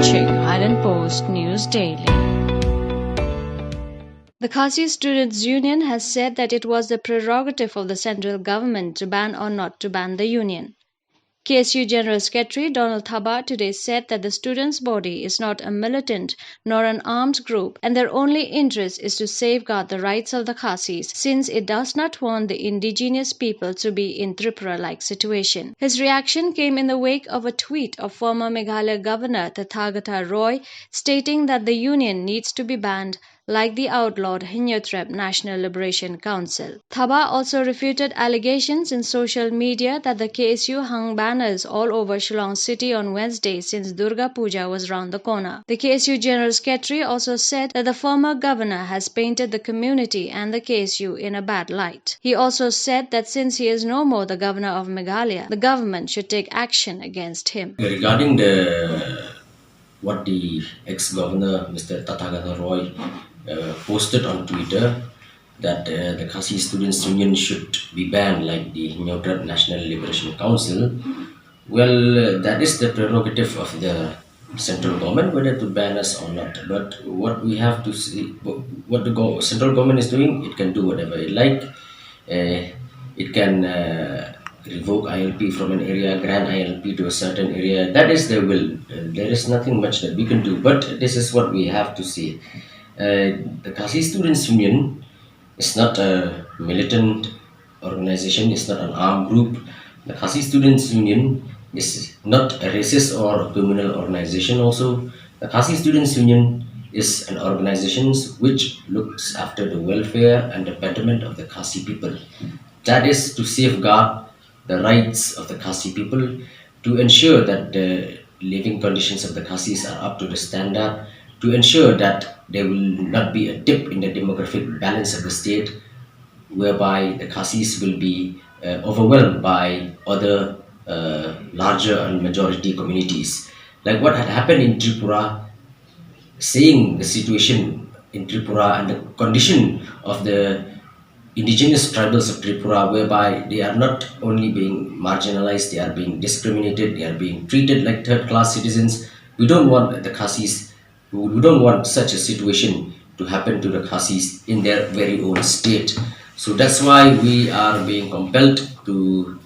watching Island Post News Daily. The Khasi Students' Union has said that it was the prerogative of the central government to ban or not to ban the union. KSU General Secretary Donald Thaba today said that the students' body is not a militant nor an armed group and their only interest is to safeguard the rights of the Khasis since it does not want the indigenous people to be in Tripura-like situation. His reaction came in the wake of a tweet of former Meghalaya Governor Tathagata Roy stating that the union needs to be banned like the outlawed Hinyotrep National Liberation Council. Thaba also refuted allegations in social media that the KSU hung banners all over Shillong city on Wednesday since Durga Puja was round the corner. The KSU General Secretary also said that the former governor has painted the community and the KSU in a bad light. He also said that since he is no more the governor of Meghalaya, the government should take action against him. Regarding what the ex-governor Mr. Tathagata Roy posted on Twitter that the Khasi Students' Union should be banned like the Hinyotrep National Liberation Council. Well, that is the prerogative of the central government whether to ban us or not. But what we have to see, what the central government is doing, it can do whatever it like. It can revoke ILP from an area, grant ILP to a certain area. That is their will. There is nothing much that we can do. But this is what we have to see. The Khasi Students' Union is not a militant organization, it's not an armed group. The Khasi Students' Union is not a racist or a criminal organization also. The Khasi Students' Union is an organization which looks after the welfare and the betterment of the Khasi people. That is to safeguard the rights of the Khasi people, to ensure that the living conditions of the Khasis are up to the standard, to ensure that there will not be a dip in the demographic balance of the state, whereby the Khasis will be overwhelmed by other larger and majority communities. Like what had happened in Tripura, seeing the situation in Tripura and the condition of the indigenous tribals of Tripura, whereby they are not only being marginalized, they are being discriminated, they are being treated like third-class citizens. We don't want the Khasis, we don't want such a situation to happen to the Khasis in their very own state. So that's why we are being compelled to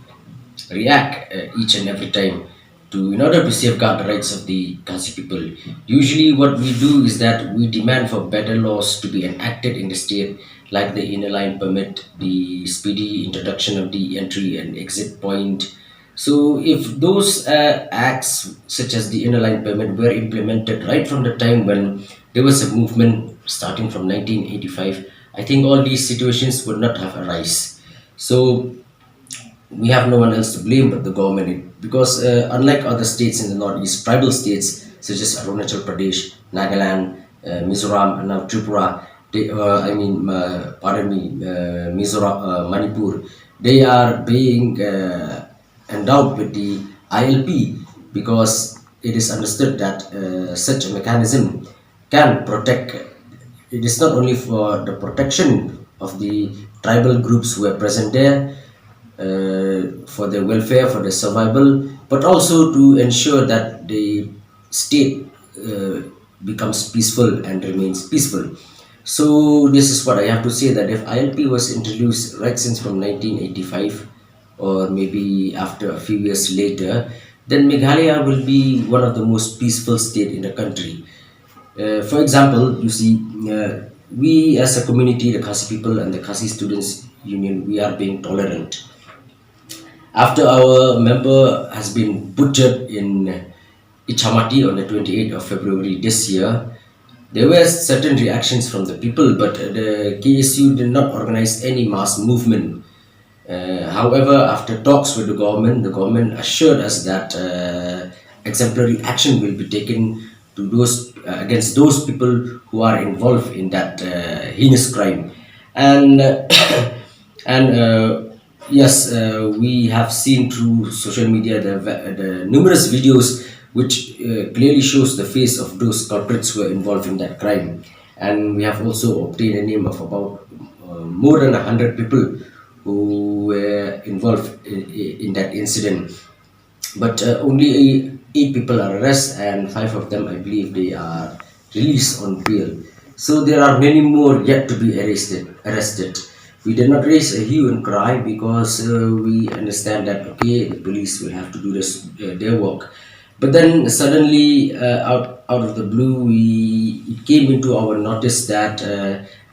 react each and every time in order to safeguard the rights of the Khasi people. Usually what we do is that we demand for better laws to be enacted in the state, like the inner line permit, the speedy introduction of the entry and exit point. So if those acts such as the inner line permit were implemented right from the time when there was a movement starting from 1985, I think all these situations would not have arisen. So we have no one else to blame but the government, because unlike other states in the northeast, tribal states such as Arunachal Pradesh, Nagaland, Mizoram, and now Tripura, Mizoram, Manipur, they are being endowed with the ILP because it is understood that such a mechanism can protect. It is not only for the protection of the tribal groups who are present there, for their welfare, for their survival, but also to ensure that the state becomes peaceful and remains peaceful. So this is what I have to say, that if ILP was introduced right since from 1985 or maybe after a few years later, then Meghalaya will be one of the most peaceful state in the country. For example, you see, we as a community, the Khasi people and the Khasi Students Union, we are being tolerant. After our member has been butchered in Ichamati on the 28th of February this year, there were certain reactions from the people, but the KSU did not organize any mass movement. However, after talks with the government assured us that exemplary action will be taken to those against those people who are involved in that heinous crime. And yes, we have seen through social media the numerous videos which clearly shows the face of those culprits who are involved in that crime. And we have also obtained a name of about more than 100 people who were involved in that incident. but only eight people are arrested, and five of them, I believe, they are released on bail. So there are many more yet to be arrested. We did not raise a hue and cry because we understand that okay, the police will have to do their work. But then suddenly, out of the blue, it came into our notice that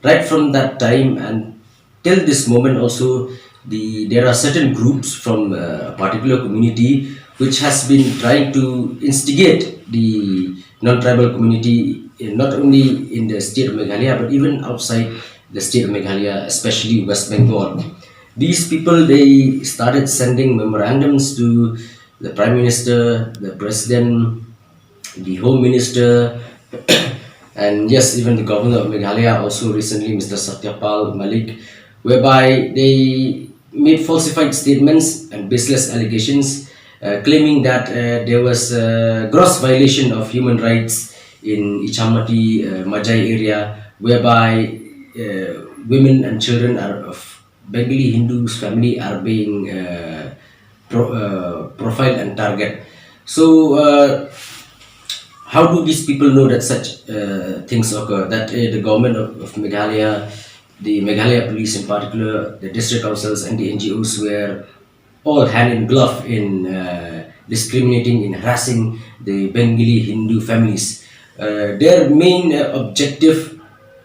right from that time and till this moment also, there are certain groups from a particular community which has been trying to instigate the non-tribal community, not only in the state of Meghalaya but even outside the state of Meghalaya, especially West Bengal. These people, they started sending memorandums to the prime minister, the president, the home minister, and yes, even the governor of Meghalaya also recently, Mr. Satyapal Malik, whereby they made falsified statements and baseless allegations, claiming that there was a gross violation of human rights in Ichamati, Majai area, whereby women and children are of Bengali Hindus family are being profiled and target. So how do these people know that such things occur? That the government of Meghalaya, the Meghalaya police in particular, the district councils and the NGOs were all hand in glove in discriminating, in harassing the Bengali Hindu families. Their main objective,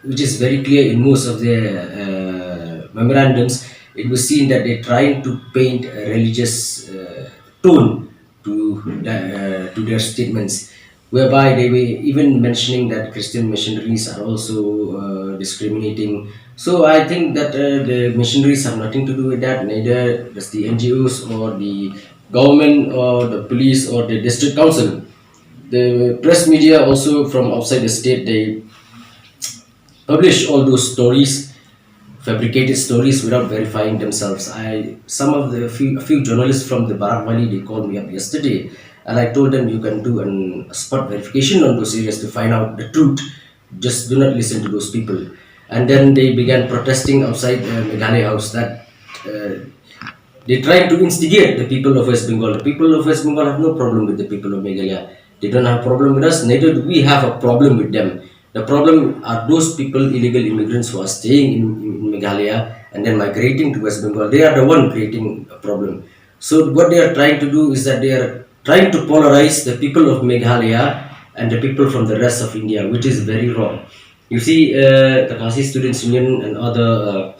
which is very clear in most of their memorandums, it was seen that they're trying to paint a religious tone to their statements, whereby they were even mentioning that Christian missionaries are also discriminating. So I think that the missionaries have nothing to do with that. Neither does the NGOs or the government or the police or the district council. The press media also from outside the state, they publish all those stories, fabricated stories without verifying themselves. Some of the a few journalists from the Barak Valley, they called me up yesterday, and I told them you can do a spot verification on those areas to find out the truth. Just do not listen to those people. And then they began protesting outside Meghalaya House that uh, they try to instigate the people of West Bengal. The people of West Bengal have no problem with the people of Meghalaya. They don't have a problem with us, neither do we have a problem with them. The problem are those people, illegal immigrants who are staying in Meghalaya and then migrating to West Bengal. They are the one creating a problem. So what they are trying to do is that they are trying to polarize the people of Meghalaya and the people from the rest of India, which is very wrong. You see, the Kasi Students Union and other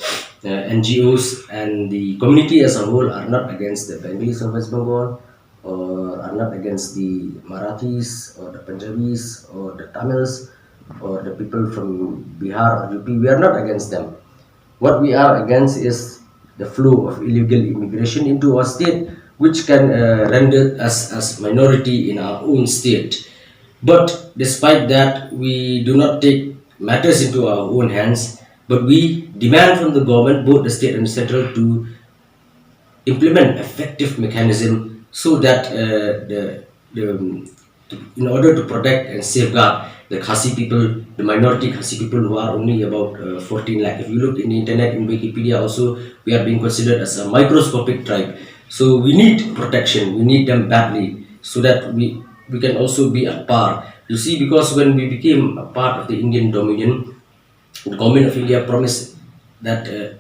NGOs and the community as a whole are not against the Bengalis of West Bengal, or are not against the Marathis or the Punjabis or the Tamils or the people from Bihar or UP. We are not against them. What we are against is the flow of illegal immigration into our state, which can render us as minority in our own state. But despite that, we do not take matters into our own hands, but we demand from the government, both the state and central, to implement effective mechanism so that in order to protect and safeguard the Khasi people, the minority Khasi people who are only about 14 lakh. If you look in the internet, in Wikipedia also, we are being considered as a microscopic tribe. So we need protection, we need them badly so that we can also be at par. You see, because when we became a part of the Indian Dominion, the government of India promised that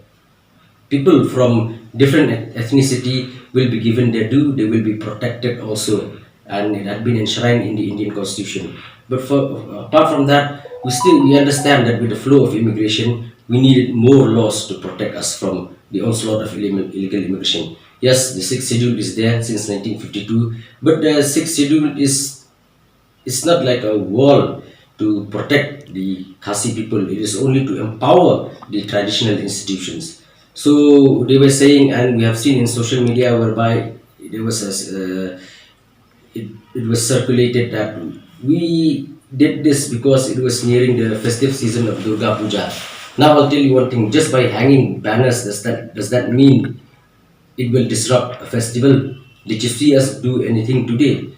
people from different ethnicity will be given their due, they will be protected also, and it had been enshrined in the Indian Constitution. But apart from that, we understand that with the flow of immigration, we needed more laws to protect us from the onslaught of illegal immigration. Yes, the sixth schedule is there since 1952, but the sixth schedule is it's not like a wall to protect the Khasi people. It is only to empower the traditional institutions. So they were saying, and we have seen in social media whereby there was it was circulated that we did this because it was nearing the festive season of Durga Puja. Now I'll tell you one thing: just by hanging banners, does that mean it will disrupt a festival? Did you see us do anything today?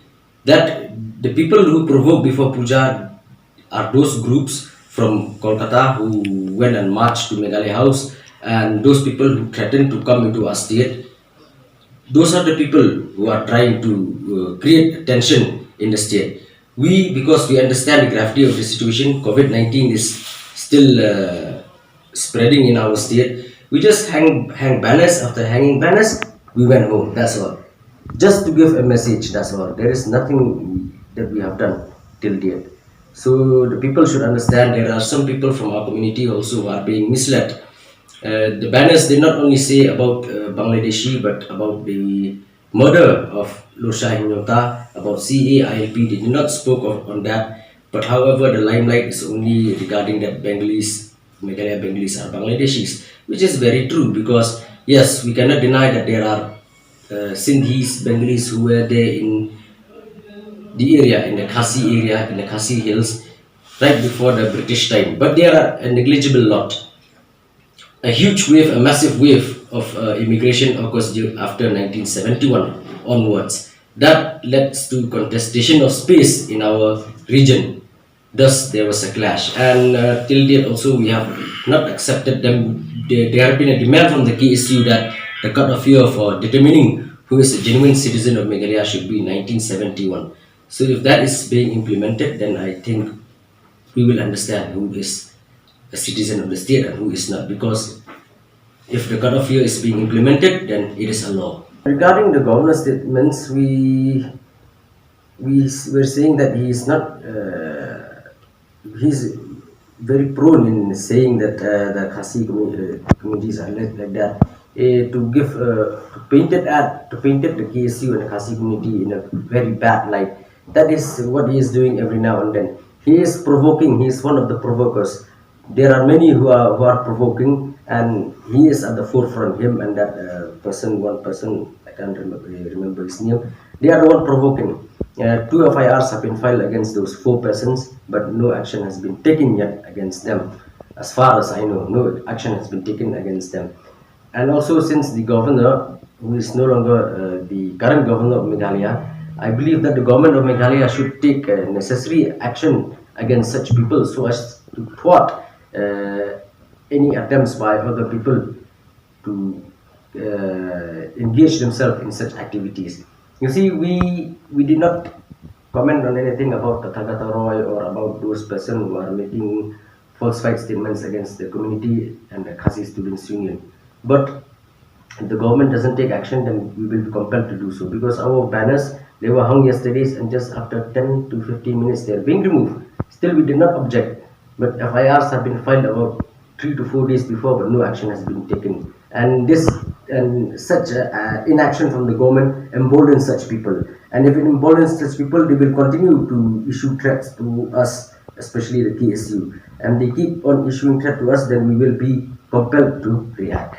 That the people who provoke before puja are those groups from Kolkata who went and marched to Meghalaya House, and those people who threatened to come into our state. Those are the people who are trying to create tension in the state. We, because we understand the gravity of the situation, COVID 19 is still spreading in our state. We just hang banners. After hanging banners, we went home. That's all. Just to give a message. That's all. There is nothing that we have done till date. So the people should understand there are some people from our community also who are being misled. The banners did not only say about Bangladeshi but about the murder of Losha Hinyota, about CAILP. They did not spoke on that. But however, the limelight is only regarding that Bengalis, Meghalaya Bengalis are Bangladeshis, which is very true because yes, we cannot deny that there are Sindhis, Bengalis who were there in the area, in the Khasi area, in the Khasi Hills, right before the British time. But there are a negligible lot. A huge wave, a massive wave of immigration occurs after 1971 onwards. That led to contestation of space in our region. Thus, there was a clash. And till date, also, we have not accepted them. There have been a demand from the KSU that the cut-off year for determining who is a genuine citizen of Meghalaya should be 1971. So, if that is being implemented, then I think we will understand who is a citizen of the state and who is not. Because if the cutoff year is being implemented, then it is a law. Regarding the governor's statements, we were saying that he is not. He's very prone in saying that the Khasi communities are like that. To give to painted the KSU and the Khasi community in a very bad light. That is what he is doing every now and then. He is provoking. He is one of the provokers. There are many who are provoking, and he is at the forefront. Him and that one person, I can't remember his name. They are the one provoking. Two FIRs have been filed against those four persons, but no action has been taken yet against them. As far as I know, no action has been taken against them. And also, since the governor, who is no longer the current governor of Meghalaya, I believe that the government of Meghalaya should take necessary action against such people so as to thwart any attempts by other people to engage themselves in such activities. You see, we did not comment on anything about Tathagata Roy or about those persons who are making falsified statements against the community and the Khasi Students Union. But if the government doesn't take action, then we will be compelled to do so, because our banners, they were hung yesterday, and just after 10 to 15 minutes they are being removed. Still we did not object, but FIRs have been filed about 3 to 4 days before, but no action has been taken. And this and such inaction from the government emboldens such people, and if it emboldens such people, they will continue to issue threats to us, especially the KSU, and they keep on issuing threats to us, then we will be compelled to react.